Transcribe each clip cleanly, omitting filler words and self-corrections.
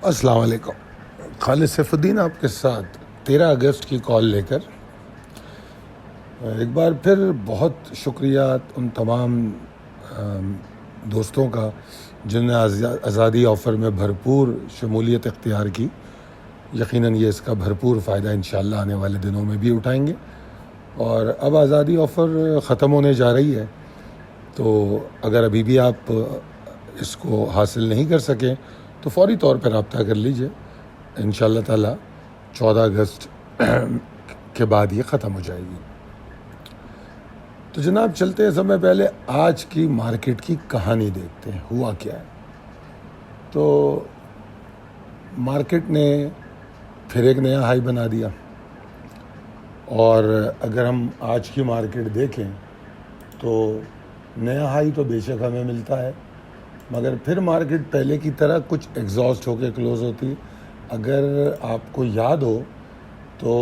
अस्सलाम वालेकुम। खालिद सैफुद्दीन आपके साथ 13 अगस्त की कॉल लेकर एक बार फिर बहुत शुक्रिया उन तमाम दोस्तों का जिनने आज़ादी ऑफ़र में भरपूर शमूलियत इख्तियार की। यकीनन ये इसका भरपूर फ़ायदा इंशाअल्लाह आने वाले दिनों में भी उठाएंगे। और अब आज़ादी ऑफ़र ख़त्म होने जा रही है, तो अगर अभी भी आप इसको हासिल नहीं कर सकें तो फ़ौरी तौर पर रब्ता कर लीजिए। इंशाअल्लाह ताला 14 अगस्त के बाद ये ख़त्म हो जाएगी। तो जनाब चलते हैं समय पहले आज की मार्केट की कहानी देखते हैं, हुआ क्या है। तो मार्केट ने फिर एक नया हाई बना दिया, और अगर हम आज की मार्केट देखें तो नया हाई तो बेशक हमें मिलता है, मगर फिर मार्केट पहले की तरह कुछ एग्जॉस्ट होकर क्लोज़ होती है। अगर आपको याद हो तो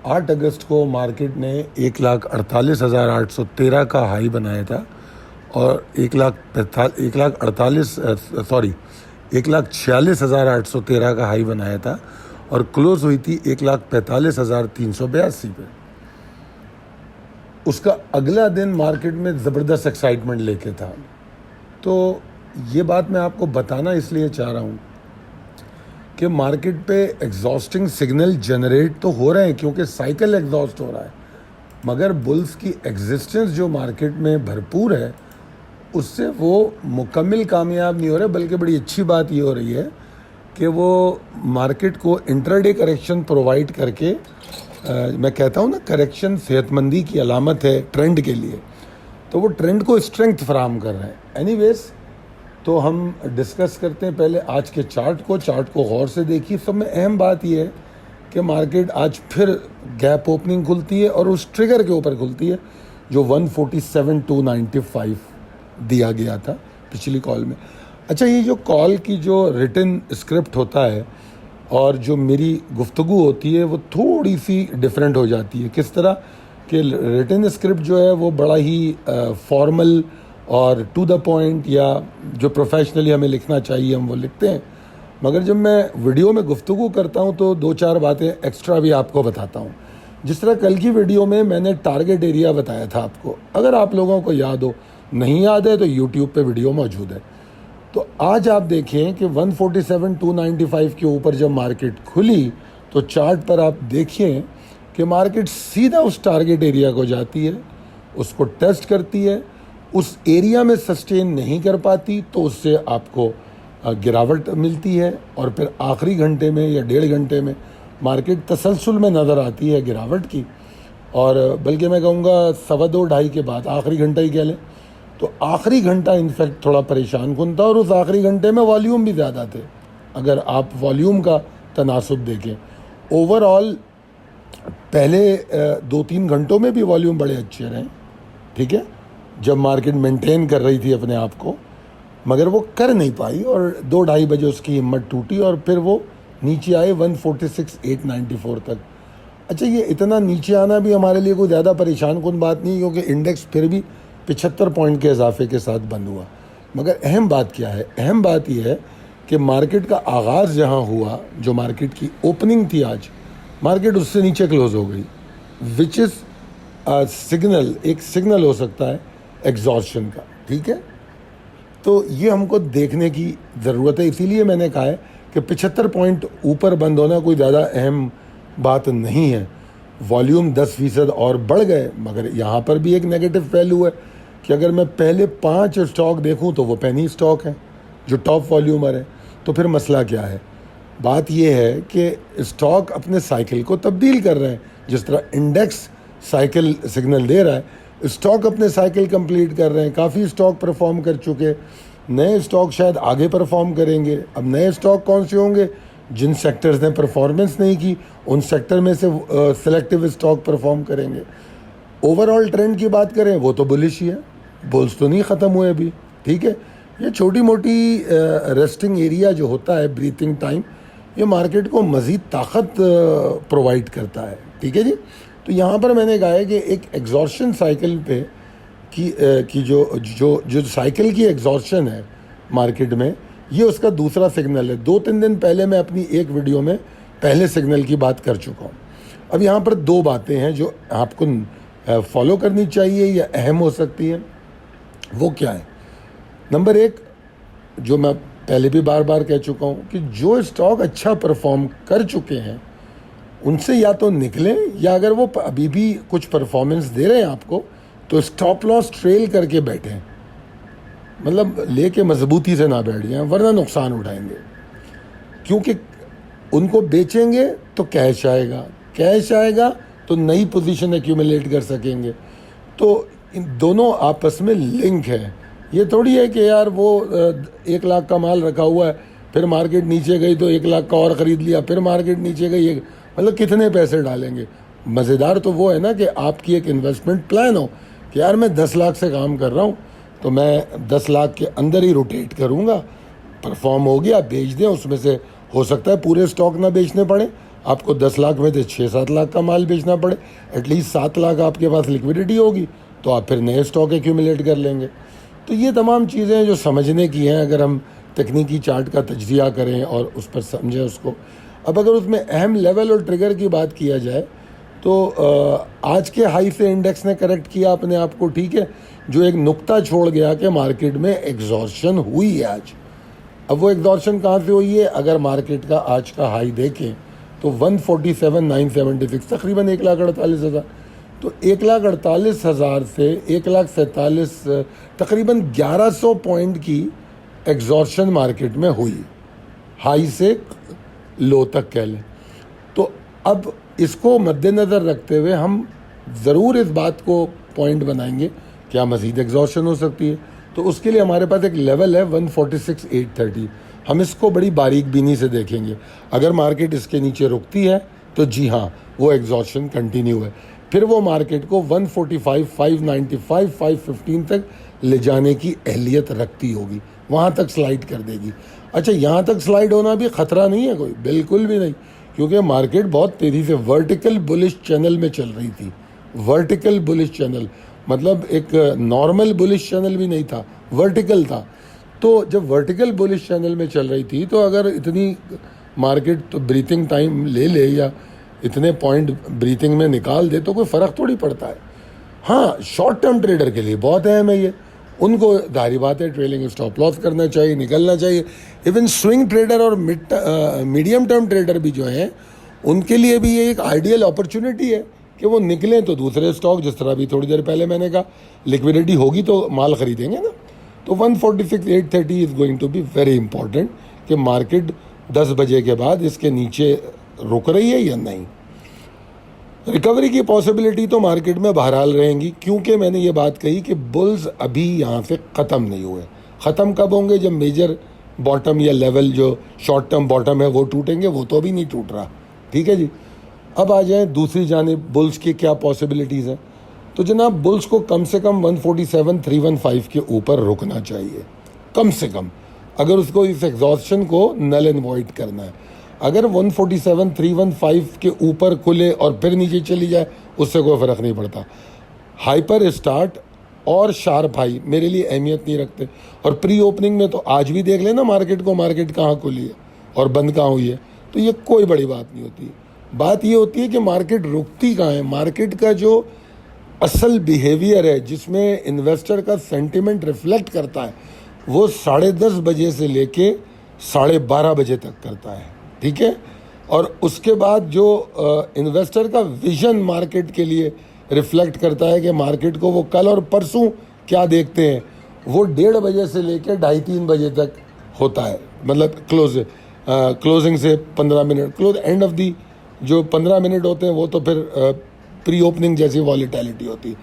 8 अगस्त को मार्केट ने 1,48,813 का हाई बनाया था और 1,46,813 का हाई बनाया था और क्लोज़ हुई थी 1,45,382 पे। उसका अगला दिन मार्केट में ज़बरदस्त एक्साइटमेंट लेके था। तो ये बात मैं आपको बताना इसलिए चाह रहा हूँ कि मार्केट पे एग्जॉस्टिंग सिग्नल जनरेट तो हो रहे हैं क्योंकि साइकिल एग्जॉस्ट हो रहा है, मगर बुल्स की एग्जिस्टेंस जो मार्केट में भरपूर है उससे वो मुकम्मल कामयाब नहीं हो रहे। बल्कि बड़ी अच्छी बात ये हो रही है कि वो मार्केट को इंट्राडे करेक्शन प्रोवाइड करके मैं कहता हूँ ना, करेक्शन सेहतमंदी की अलामत है ट्रेंड के लिए, तो वो ट्रेंड को स्ट्रेंथ फराहम कर रहे हैं। एनीवेज, तो हम डिस्कस करते हैं पहले आज के चार्ट को गौर से देखिए। सब में अहम बात यह है कि मार्केट आज फिर गैप ओपनिंग खुलती है और उस ट्रिगर के ऊपर खुलती है जो 147,295 दिया गया था पिछली कॉल में। अच्छा, ये जो कॉल की जो रिटन स्क्रिप्ट होता है और जो मेरी गुफ्तगू होती है वो थोड़ी सी डिफरेंट हो जाती है। किस तरह कि रिटन स्क्रिप्ट जो है वो बड़ा ही फॉर्मल और टू द पॉइंट, या जो प्रोफेशनली हमें लिखना चाहिए हम वो लिखते हैं, मगर जब मैं वीडियो में गुफ्तगू करता हूँ तो 2-4 बातें एक्स्ट्रा भी आपको बताता हूँ। जिस तरह कल की वीडियो में मैंने टारगेट एरिया बताया था आपको, अगर आप लोगों को याद हो, नहीं याद है तो यूट्यूब पे वीडियो मौजूद है। तो आज आप देखें कि 147,295 के ऊपर जब मार्केट खुली तो चार्ट पर आप देखिए कि मार्केट सीधा उस टारगेट एरिया को जाती है, उसको टेस्ट करती है, उस एरिया में सस्टेन नहीं कर पाती तो उससे आपको गिरावट मिलती है, और फिर आखिरी घंटे में या 1.5 घंटे में मार्केट तसलसल में नज़र आती है गिरावट की। और बल्कि मैं कहूँगा 2:15-2:30 के बाद आखिरी घंटा ही कह लें, तो आखिरी घंटा इनफैक्ट थोड़ा परेशान कुन था, और उस आखिरी घंटे में वॉल्यूम भी ज़्यादा थे। अगर आप वॉल्यूम का तनासुब देखें, ओवरऑल पहले 2-3 घंटों में भी वॉल्यूम बड़े अच्छे रहे, ठीक है, जब मार्केट मेंटेन कर रही थी अपने आप को, मगर वो कर नहीं पाई और 2-2:30 बजे उसकी हिम्मत टूटी और फिर वो नीचे आए 146,894 तक। अच्छा, ये इतना नीचे आना भी हमारे लिए कोई ज़्यादा परेशान कुन बात नहीं, क्योंकि इंडेक्स फिर भी 75 पॉइंट के इजाफे के साथ बंद हुआ। मगर अहम बात क्या है? अहम बात यह है कि मार्केट का आगाज़ जहाँ हुआ, जो मार्केट की ओपनिंग थी आज, मार्केट उससे नीचे क्लोज हो गई, विच इज़ सिग्नल, एक सिग्नल हो सकता है एग्जॉस्शन का, ठीक है। तो ये हमको देखने की ज़रूरत है, इसीलिए मैंने कहा है कि 75 पॉइंट ऊपर बंद होना कोई ज़्यादा अहम बात नहीं है। वॉल्यूम 10% और बढ़ गए, मगर यहाँ पर भी एक नेगेटिव पहलू है कि अगर मैं पहले 5 स्टॉक देखूँ तो वो पेनी स्टॉक है जो टॉप वॉल्यूमर है। तो फिर मसला क्या है? बात यह है कि स्टॉक अपने साइकिल को तब्दील कर रहे हैं। जिस तरह इंडेक्स साइकिल सिग्नल दे रहा है, स्टॉक अपने साइकिल कंप्लीट कर रहे हैं। काफ़ी स्टॉक परफॉर्म कर चुके, नए स्टॉक शायद आगे परफॉर्म करेंगे। अब नए स्टॉक कौन से होंगे? जिन सेक्टर्स ने परफॉर्मेंस नहीं की उन सेक्टर में से सिलेक्टिव स्टॉक परफॉर्म करेंगे। ओवरऑल ट्रेंड की बात करें वो तो बुलिश ही है, बुल्स तो नहीं ख़त्म हुए अभी, ठीक है। ये छोटी मोटी रेस्टिंग एरिया जो होता है, ब्रीथिंग टाइम, ये मार्केट को मज़ीद ताकत प्रोवाइड करता है, ठीक है जी। तो यहाँ पर मैंने कहा है कि एक एग्जॉर्शन साइकिल पे की जो साइकिल की एग्जॉर्शन है मार्केट में, ये उसका दूसरा सिग्नल है। 2-3 दिन पहले मैं अपनी एक वीडियो में पहले सिग्नल की बात कर चुका हूँ। अब यहाँ पर 2 बातें हैं जो आपको फॉलो करनी चाहिए या अहम हो सकती हैं। वो क्या है? नंबर 1, जो मैं पहले भी बार बार कह चुका हूँ कि जो स्टॉक अच्छा परफॉर्म कर चुके हैं उनसे या तो निकलें, या अगर वो अभी भी कुछ परफॉर्मेंस दे रहे हैं आपको तो स्टॉप लॉस ट्रेल करके बैठें, मतलब लेके मजबूती से ना बैठ जाएं, वरना नुकसान उठाएंगे। क्योंकि उनको बेचेंगे तो कैश आएगा, कैश आएगा तो नई पोजीशन एक्यूमुलेट कर सकेंगे। तो इन दोनों आपस में लिंक है। ये थोड़ी है कि यार वो 1 लाख का माल रखा हुआ है, फिर मार्केट नीचे गई तो 1 लाख का और ख़रीद लिया, फिर मार्केट नीचे गई, मतलब कितने पैसे डालेंगे। मज़ेदार तो वो है ना कि आपकी एक इन्वेस्टमेंट प्लान हो कि यार मैं 10 लाख से काम कर रहा हूँ तो मैं 10 लाख के अंदर ही रोटेट करूँगा, परफॉर्म हो गया बेच दें, उसमें से हो सकता है पूरे स्टॉक ना बेचने पड़े, आपको 10 लाख में से 6-7 लाख का माल बेचना पड़े, एटलीस्ट 7 लाख आपके पास लिक्विडिटी होगी, तो आप फिर नए स्टॉक एक्यूमुलेट कर लेंगे। तो ये तमाम चीज़ें जो समझने की हैं, अगर हम तकनीकी चार्ट का तज्जिया करें और उस पर समझें उसको। अब अगर उसमें अहम लेवल और ट्रिगर की बात किया जाए तो आज के हाई से इंडेक्स ने करेक्ट किया अपने आप को, ठीक है, जो एक नुक्ता छोड़ गया कि मार्केट में एग्जॉर्शन हुई है आज। अब वो एग्जॉर्शन कहाँ से हुई है? अगर मार्केट का आज का हाई देखें तो 147,976, तकरीबन 1,48,000। तो 1,48,000 से 1,47,000, तकरीबन 1100 पॉइंट की एग्जॉर्शन मार्केट में हुई, हाई से लो तक कह लें। तो अब इसको मद्देनज़र रखते हुए हम ज़रूर इस बात को पॉइंट बनाएंगे क्या मज़ीद एग्जॉर्शन हो सकती है। तो उसके लिए हमारे पास एक लेवल है 146,830, हम इसको बड़ी बारीक बीनी से देखेंगे। अगर मार्केट इसके नीचे रुकती है तो जी हाँ, वो एग्जॉर्शन कंटिन्यू है, फिर वो मार्केट को 145, 595, 515 तक ले जाने की अहलियत रखती होगी, वहाँ तक स्लाइड कर देगी। अच्छा, यहाँ तक स्लाइड होना भी ख़तरा नहीं है कोई, बिल्कुल भी नहीं, क्योंकि मार्केट बहुत तेज़ी से वर्टिकल बुलिश चैनल में चल रही थी। वर्टिकल बुलिश चैनल मतलब एक नॉर्मल बुलिश चैनल भी नहीं था, वर्टिकल था। तो जब वर्टिकल बुलिश चैनल में चल रही थी तो अगर इतनी मार्केट तो ब्रीथिंग टाइम ले या इतने पॉइंट ब्रीथिंग में निकाल दे तो कोई फ़र्क थोड़ी पड़ता है। हाँ, शॉर्ट टर्म ट्रेडर के लिए बहुत अहम है ये, उनको जाहिर बात है ट्रेलिंग स्टॉप लॉस करना चाहिए, निकलना चाहिए। इवन स्विंग ट्रेडर और मीडियम टर्म ट्रेडर भी जो हैं उनके लिए भी ये एक आइडियल अपॉर्चुनिटी है कि वो निकलें तो दूसरे स्टॉक, जिस तरह भी थोड़ी देर पहले मैंने कहा, लिक्विडिटी होगी तो माल ख़रीदेंगे ना। तो 146,830 is going to be very important कि मार्केट 10 बजे के बाद इसके नीचे रुक रही है या नहीं। रिकवरी की पॉसिबिलिटी तो मार्केट में बहरहाल रहेंगी, क्योंकि मैंने ये बात कही कि बुल्स अभी यहाँ से ख़त्म नहीं हुए। ख़त्म कब होंगे? जब मेजर बॉटम या लेवल जो शॉर्ट टर्म बॉटम है वो टूटेंगे, वो तो अभी नहीं टूट रहा, ठीक है जी। अब आ जाए दूसरी जानिब, बुल्स की क्या पॉसिबिलिटीज़ हैं। तो जनाब, बुल्स को कम से कम 147,315 के ऊपर रुकना चाहिए, कम से कम, अगर उसको इस एग्जॉर्शन को नल एंड वॉइड करना है। अगर 147,315 के ऊपर खुले और फिर नीचे चली जाए, उससे कोई फ़र्क नहीं पड़ता। हाइपर स्टार्ट और शार्प हाई मेरे लिए अहमियत नहीं रखते। और प्री ओपनिंग में तो आज भी देख लेना मार्केट को, मार्केट कहाँ खुली है और बंद कहाँ हुई है, तो ये कोई बड़ी बात नहीं होती। बात ये होती है कि मार्केट रुकती कहाँ है। मार्केट का जो असल बिहेवियर है, जिसमें इन्वेस्टर का सेंटिमेंट रिफ्लेक्ट करता है, वो 10:30 बजे से लेके 12:30 बजे तक करता है, ठीक है। और उसके बाद जो इन्वेस्टर का विजन मार्केट के लिए रिफ्लेक्ट करता है कि मार्केट को वो कल और परसों क्या देखते हैं, वो 1:30 बजे से लेकर 2:30-3 बजे तक होता है। मतलब क्लोजिंग से 15 minute, close end of the जो 15 मिनट होते हैं वो तो फिर प्री ओपनिंग जैसी वॉलीटैलिटी होती है।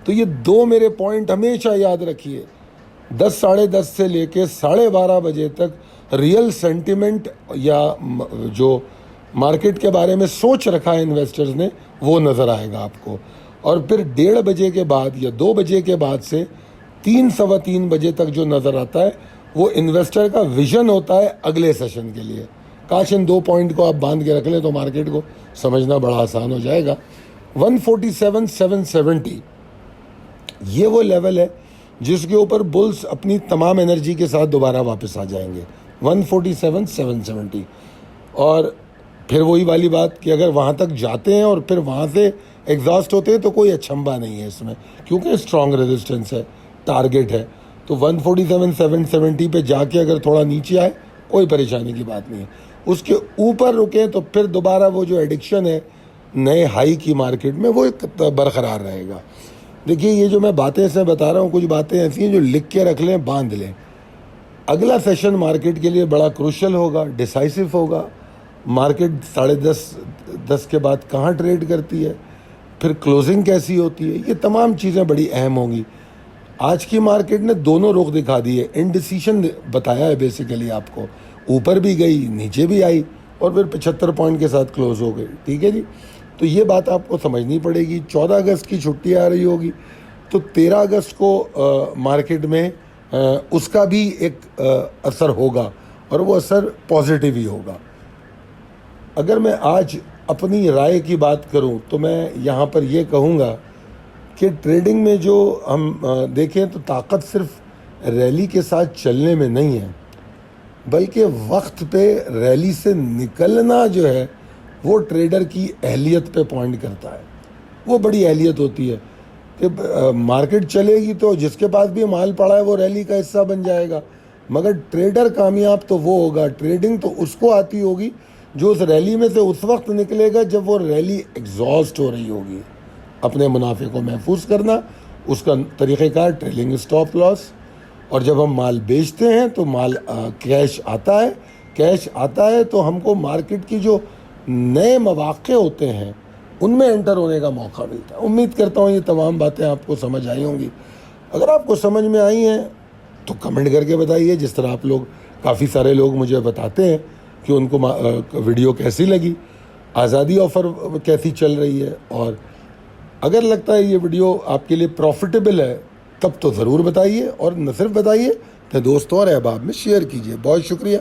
तो ये 2 मेरे पॉइंट हमेशा याद रखिए। 10, 10:30 से लेके 12:30 बजे तक रियल सेंटिमेंट या जो मार्केट के बारे में सोच रखा है इन्वेस्टर्स ने, वो नज़र आएगा आपको। और फिर 1:30 बजे के बाद या 2 बजे के बाद से 3, 3:15 बजे तक जो नज़र आता है, वो इन्वेस्टर का विजन होता है अगले सेशन के लिए। काश इन 2 पॉइंट को आप बांध के रख लें तो मार्केट को समझना बड़ा आसान हो जाएगा। 147,770 ये वो लेवल है जिसके ऊपर बुल्स अपनी तमाम एनर्जी के साथ दोबारा वापस आ जाएंगे। 147,770। और फिर वही वाली बात कि अगर वहाँ तक जाते हैं और फिर वहाँ से एग्जॉस्ट होते हैं तो कोई अचंभा नहीं है इसमें, क्योंकि स्ट्रॉन्ग रेजिस्टेंस है, टारगेट है। तो 147,770 पे जाके अगर थोड़ा नीचे आए कोई परेशानी की बात नहीं है। उसके ऊपर रुके तो फिर दोबारा वो जो एडिक्शन है नए हाई की मार्केट में वो एक बरकरार रहेगा। देखिए, ये जो मैं बातें इसमें बता रहा हूँ, कुछ बातें ऐसी हैं जो लिख के रख लें, बांध लें। अगला सेशन मार्केट के लिए बड़ा क्रूशियल होगा, डिसाइसिव होगा। मार्केट 10:30 के बाद कहाँ ट्रेड करती है, फिर क्लोजिंग कैसी होती है, ये तमाम चीज़ें बड़ी अहम होंगी। आज की मार्केट ने दोनों रुख दिखा दिए, इनडिसीशन बताया है बेसिकली आपको, ऊपर भी गई नीचे भी आई और फिर 75 पॉइंट के साथ क्लोज हो गई। ठीक है जी, तो ये बात आपको समझनी पड़ेगी। 14 अगस्त की छुट्टी आ रही होगी तो 13 अगस्त को मार्केट में उसका भी एक असर होगा और वो असर पॉजिटिव ही होगा। अगर मैं आज अपनी राय की बात करूं तो मैं यहाँ पर ये कहूँगा कि ट्रेडिंग में जो हम देखें तो ताकत सिर्फ रैली के साथ चलने में नहीं है, बल्कि वक्त पे रैली से निकलना जो है वो ट्रेडर की अहलियत पे पॉइंट करता है। वो बड़ी अहलियत होती है कि मार्केट चलेगी तो जिसके पास भी माल पड़ा है वो रैली का हिस्सा बन जाएगा, मगर ट्रेडर कामयाब तो वो होगा, ट्रेडिंग तो उसको आती होगी जो उस रैली में से उस वक्त निकलेगा जब वो रैली एग्जॉस्ट हो रही होगी। अपने मुनाफे को महफूज करना, उसका तरीक़ेकार ट्रेलिंग स्टॉप लॉस। और जब हम माल बेचते हैं तो माल कैश आता है तो हमको मार्केट की जो नए मौक़े होते हैं उनमें एंटर होने का मौका मिलता है। उम्मीद करता हूँ ये तमाम बातें आपको समझ आई होंगी। अगर आपको समझ में आई हैं तो कमेंट करके बताइए, जिस तरह आप लोग, काफ़ी सारे लोग मुझे बताते हैं कि उनको वीडियो कैसी लगी, आज़ादी ऑफ़र कैसी चल रही है, और अगर लगता है ये वीडियो आपके लिए प्रॉफिटेबल है तब तो ज़रूर बताइए, और न सिर्फ बताइए तो दोस्तों और अहबाब में शेयर कीजिए। बहुत शुक्रिया।